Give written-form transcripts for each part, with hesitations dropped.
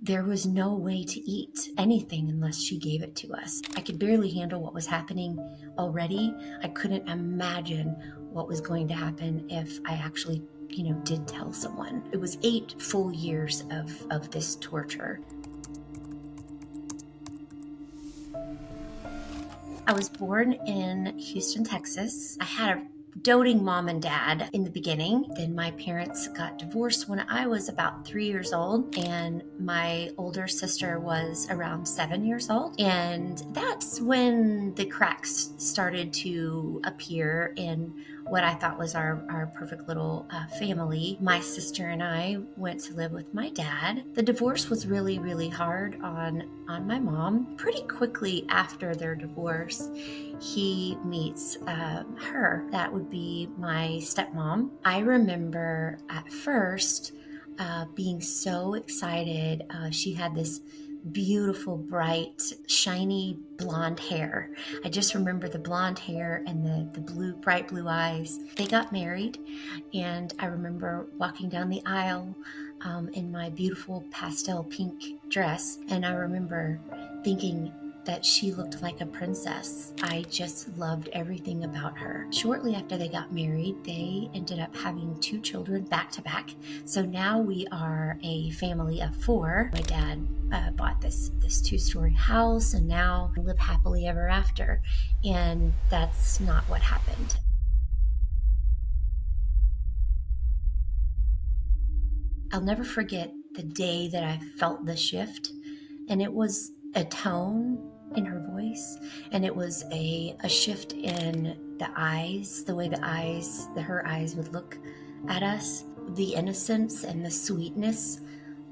There was no way to eat anything unless she gave it to us. I could barely handle what was happening already. I couldn't imagine what was going to happen if I actually, did tell someone. It was 8 full years of this torture. I was born in Houston, Texas. I had a doting mom and dad in the beginning. Then my parents got divorced when I was about 3 years old, and my older sister was around 7 years old. And that's when the cracks started to appear in what I thought was our perfect little family. My sister and I went to live with my dad. The divorce was really, really hard on my mom. Pretty quickly after their divorce, he meets her. That would be my stepmom. I remember at first being so excited. She had this beautiful, bright, shiny blonde hair. I just remember the blonde hair and the bright blue eyes. They got married, and I remember walking down the aisle in my beautiful pastel pink dress, and I remember thinking that she looked like a princess. I just loved everything about her. Shortly after they got married, they ended up having 2 children back to back. So now we are a family of 4. My dad bought this 2-story house, and now we live happily ever after. And that's not what happened. I'll never forget the day that I felt the shift, and it was a tone in her voice, and it was a shift in the eyes, the way her eyes would look at us. The innocence and the sweetness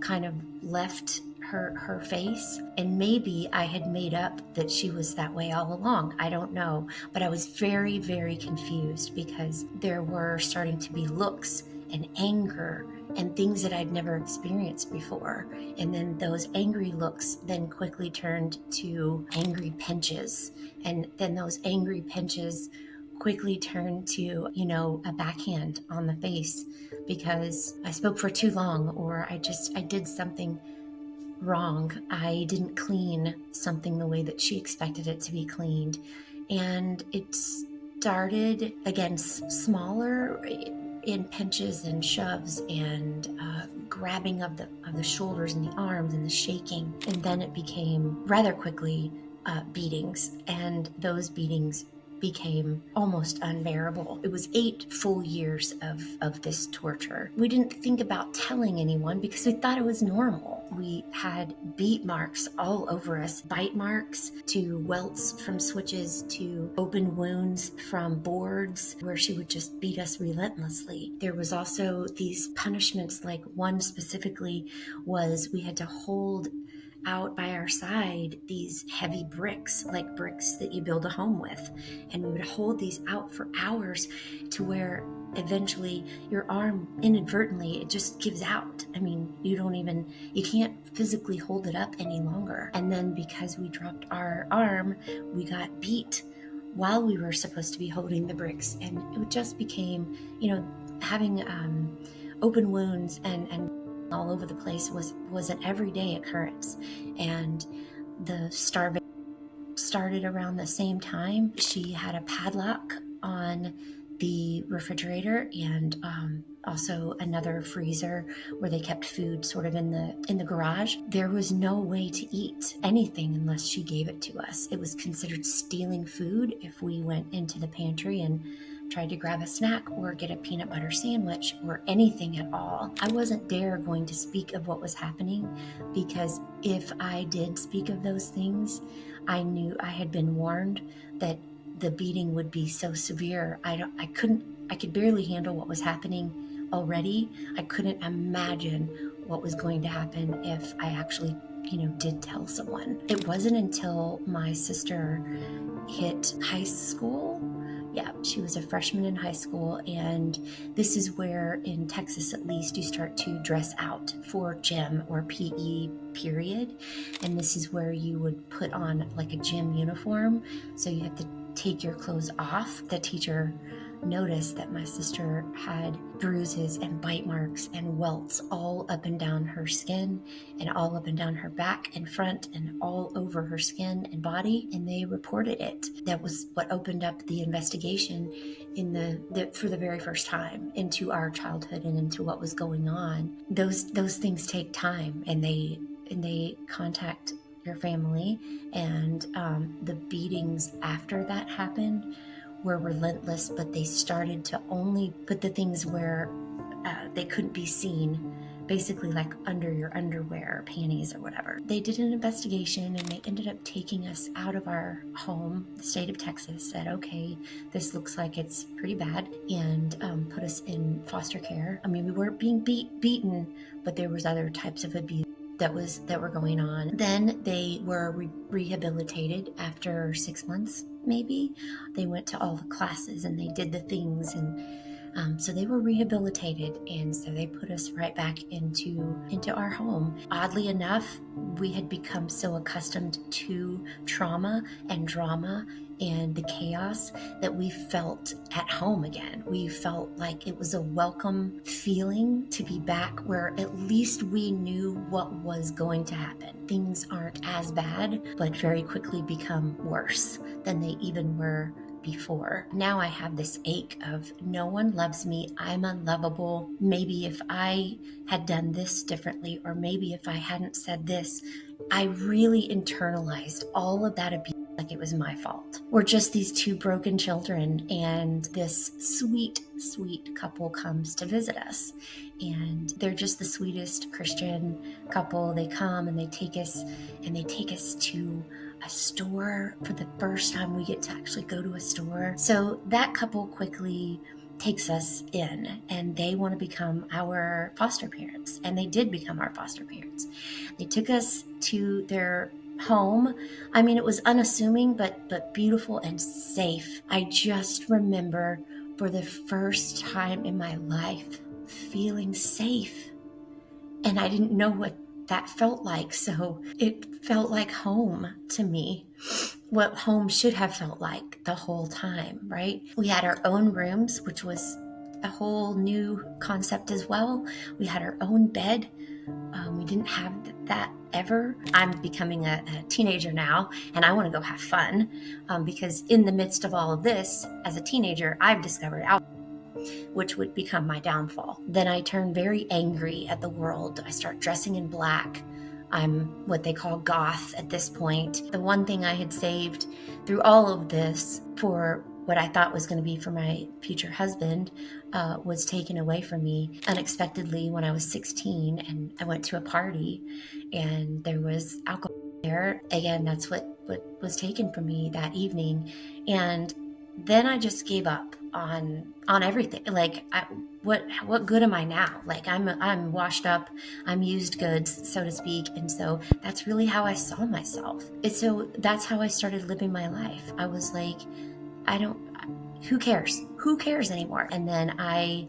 kind of left her face, and maybe I had made up that she was that way all along. I don't know, but I was very, very confused because there were starting to be looks and anger and things that I'd never experienced before. And then those angry looks then quickly turned to angry pinches. And then those angry pinches quickly turned to, a backhand on the face because I spoke for too long, or I did something wrong. I didn't clean something the way that she expected it to be cleaned. And it started, again, smaller in pinches and shoves and grabbing of the shoulders and the arms and the shaking. And then it became rather quickly beatings, and those beatings became almost unbearable. It was 8 full years of this torture. We didn't think about telling anyone because we thought it was normal. We had beat marks all over us, bite marks to welts from switches to open wounds from boards where she would just beat us relentlessly. There was also these punishments, like one specifically was we had to hold out by our side these heavy bricks, like bricks that you build a home with. And we would hold these out for hours to where eventually your arm inadvertently, it just gives out. I mean, you can't physically hold it up any longer. And then because we dropped our arm, we got beat while we were supposed to be holding the bricks. And it just became, having open wounds and all over the place was an everyday occurrence. And the starvation started around the same time. She had a padlock on the refrigerator and also another freezer where they kept food sort of in the garage. There was no way to eat anything unless she gave it to us. It was considered stealing food if we went into the pantry and tried to grab a snack or get a peanut butter sandwich or anything at all. I wasn't going to speak of what was happening, because if I did speak of those things, I knew I had been warned that the beating would be so severe. I could barely handle what was happening already. I couldn't imagine what was going to happen if I actually, did tell someone. It wasn't until my sister hit high school. Yeah, she was a freshman in high school, and this is where, in Texas at least, you start to dress out for gym or PE period. And this is where you would put on like a gym uniform. So you have to take your clothes off. The teacher noticed that my sister had bruises and bite marks and welts all up and down her skin and all up and down her back and front and all over her skin and body, and they reported it. That was what opened up the investigation for the very first time into our childhood and into what was going on. Those things take time, and they contact your family, and the beatings after that happened were relentless, but they started to only put the things where they couldn't be seen, basically like under your underwear or panties or whatever. They did an investigation, and they ended up taking us out of our home. The state of Texas said, okay, this looks like it's pretty bad, and put us in foster care. I mean, we weren't being beaten, but there was other types of abuse that were going on. Then they were rehabilitated after 6 months, maybe. They went to all the classes and they did the things, and so they were rehabilitated, and so they put us right back into our home. Oddly enough, we had become so accustomed to trauma and drama and the chaos that we felt at home again. We felt like it was a welcome feeling to be back, where at least we knew what was going to happen. Things aren't as bad, but very quickly become worse than they even were before. Now I have this ache of no one loves me. I'm unlovable. Maybe if I had done this differently, or maybe if I hadn't said this. I really internalized all of that abuse like it was my fault. We're just these two broken children, and this sweet, sweet couple comes to visit us. And they're just the sweetest Christian couple. They come and they take us to a store for the first time we get to actually go to a store. So that couple quickly takes us in, and they want to become our foster parents. And they did become our foster parents. They took us to their home. I mean, it was unassuming, but beautiful and safe. I just remember for the first time in my life feeling safe. And I didn't know what that felt like. So it felt like home to me, what home should have felt like the whole time, right? We had our own rooms, which was a whole new concept as well. We had our own bed. We didn't have that ever. I'm becoming a teenager now, and I want to go have fun because in the midst of all of this, as a teenager, I've discovered alcohol, which would become my downfall. Then I turn very angry at the world. I start dressing in black. I'm what they call goth at this point. The one thing I had saved through all of this for what I thought was going to be for my future husband was taken away from me unexpectedly when I was 16, and I went to a party and there was alcohol there. Again, that's what was taken from me that evening. And then I just gave up on everything. Like, what good am I now? Like, I'm washed up, I'm used goods, so to speak. And so that's really how I saw myself. And so that's how I started living my life. I was like, who cares? Who cares anymore? And then I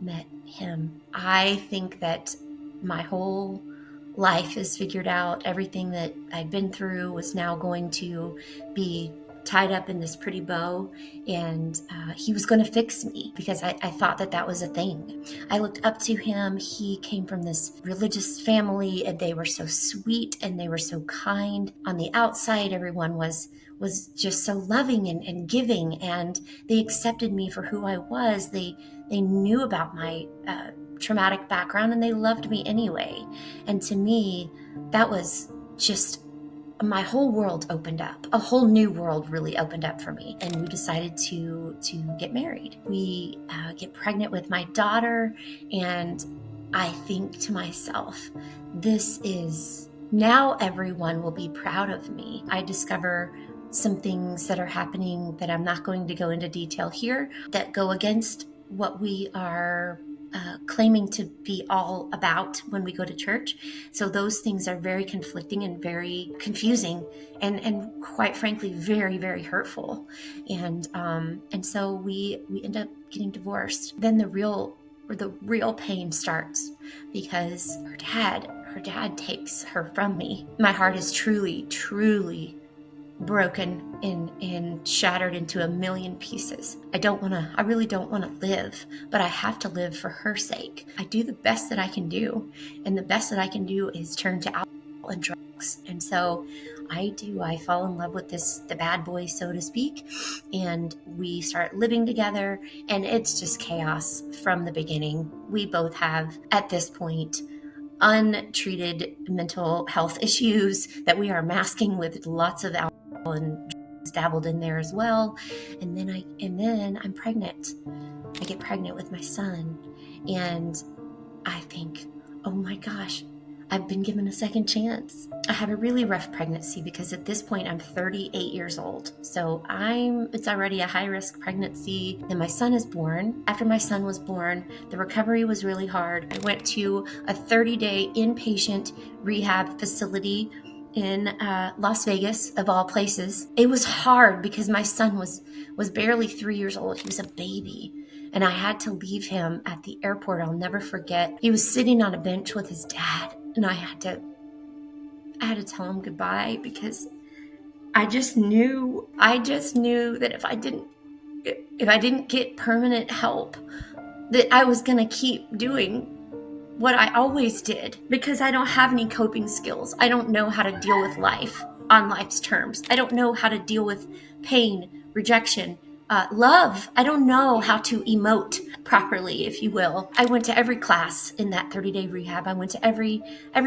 met him. I think that my whole life is figured out. Everything that I'd been through was now going to be tied up in this pretty bow, and he was going to fix me because I thought that was a thing. I looked up to him. He came from this religious family, and they were so sweet and they were so kind. On the outside, everyone was just so loving and giving, and they accepted me for who I was. They knew about my traumatic background, and they loved me anyway. And to me, that was just, my whole world opened up. A whole new world really opened up for me. And we decided to get married. We get pregnant with my daughter, and I think to myself, this is, now everyone will be proud of me. I discover some things that are happening that I'm not going to go into detail here that go against what we are claiming to be all about when we go to church. So those things are very conflicting and very confusing, and quite frankly, very, very hurtful. And so we end up getting divorced. Then the real pain starts, because her dad takes her from me. My heart is truly, truly broken and shattered into a million pieces. I really don't want to live, but I have to live for her sake. I do the best that I can do. And the best that I can do is turn to alcohol and drugs. And so I fall in love with the bad boy, so to speak. And we start living together, and it's just chaos from the beginning. We both have, at this point, untreated mental health issues that we are masking with lots of alcohol and dabbled in there as well. And then I'm pregnant. I get pregnant with my son, and I think, oh my gosh, I've been given a second chance. I had a really rough pregnancy because at this point I'm 38 years old. So it's already a high risk pregnancy. Then my son is born. After my son was born, the recovery was really hard. I went to a 30-day inpatient rehab facility in Las Vegas, of all places. It was hard because my son was barely 3 years old. He was a baby. And I had to leave him at the airport. I'll never forget. He was sitting on a bench with his dad, and I had to tell him goodbye because I just knew that if I didn't get permanent help, that I was going to keep doing what I always did, because I don't have any coping skills. I don't know how to deal with life on life's terms. I don't know how to deal with pain, rejection, love. I don't know how to emote properly, if you will. I went to every class in that 30-day rehab. I went to every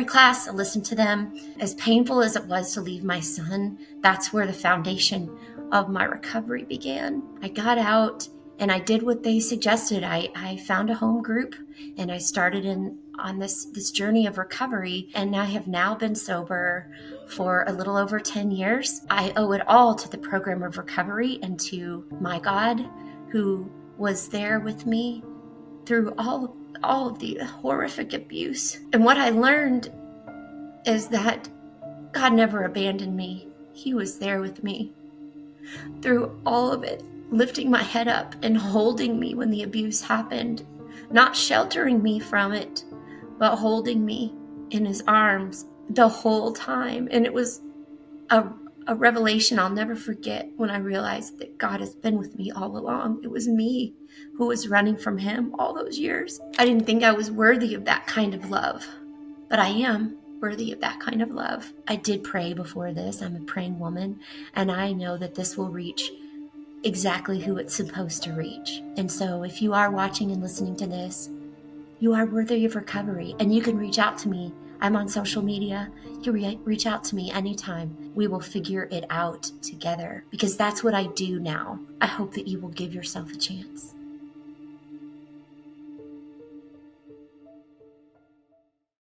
class. I listened to them. As painful as it was to leave my son, that's where the foundation of my recovery began. I got out and I did what they suggested. I found a home group, and I started on this journey of recovery, and I have now been sober for a little over 10 years. I owe it all to the program of recovery and to my God, who was there with me through all of the horrific abuse. And what I learned is that God never abandoned me. He was there with me through all of it, lifting my head up and holding me when the abuse happened, not sheltering me from it, but holding me in his arms the whole time. And it was a revelation I'll never forget when I realized that God has been with me all along. It was me who was running from him all those years. I didn't think I was worthy of that kind of love, but I am worthy of that kind of love. I did pray before this. I'm a praying woman, and I know that this will reach exactly who it's supposed to reach. And so if you are watching and listening to this, you are worthy of recovery, and you can reach out to me. I'm on social media. You can reach out to me anytime. We will figure it out together, because that's what I do now. I hope that you will give yourself a chance.